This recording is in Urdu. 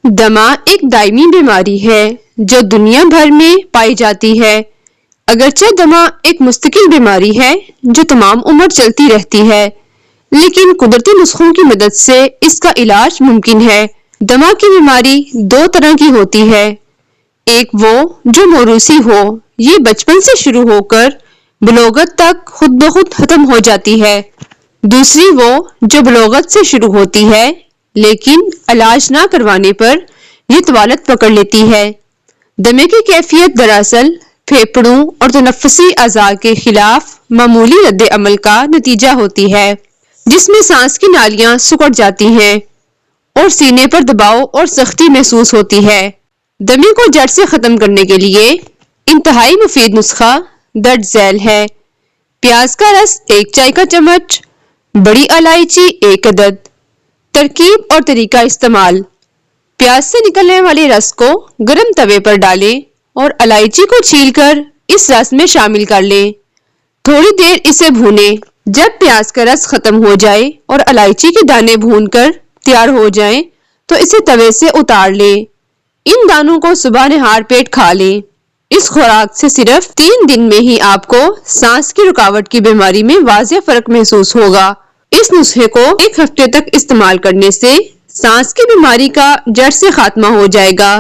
دمہ ایک دائمی بیماری ہے جو دنیا بھر میں پائی جاتی ہے۔ اگرچہ دمہ ایک مستقل بیماری ہے جو تمام عمر چلتی رہتی ہے، لیکن قدرتی نسخوں کی مدد سے اس کا علاج ممکن ہے۔ دمہ کی بیماری دو طرح کی ہوتی ہے، ایک وہ جو موروثی ہو، یہ بچپن سے شروع ہو کر بلوغت تک خود بخود ختم ہو جاتی ہے۔ دوسری وہ جو بلوغت سے شروع ہوتی ہے لیکن علاج نہ کروانے پر یہ طوالت پکڑ لیتی ہے۔ دمے کی کیفیت دراصل پھیپھڑوں اور تنفسی اعضاء کے خلاف معمولی رد عمل کا نتیجہ ہوتی ہے، جس میں سانس کی نالیاں سکڑ جاتی ہیں اور سینے پر دباؤ اور سختی محسوس ہوتی ہے۔ دمے کو جڑ سے ختم کرنے کے لیے انتہائی مفید نسخہ درج ذیل ہے۔ پیاز کا رس 1 چائے کا چمچ، بڑی الائچی 1 عدد۔ ترکیب اور طریقہ استعمال: پیاز سے نکلنے والے رس کو گرم توے پر ڈالیں اور الائچی کو چھیل کر اس رس میں شامل کر لیں۔ تھوڑی دیر اسے بھونیں۔ جب پیاز کا رس ختم ہو جائے اور الائچی کے دانے بھون کر تیار ہو جائیں تو اسے توے سے اتار لیں۔ ان دانوں کو صبح نہار پیٹ کھا لیں۔ اس خوراک سے صرف 3 دن میں ہی آپ کو سانس کی رکاوٹ کی بیماری میں واضح فرق محسوس ہوگا۔ اس نسخے کو 1 ہفتے تک استعمال کرنے سے سانس کی بیماری کا جڑ سے خاتمہ ہو جائے گا۔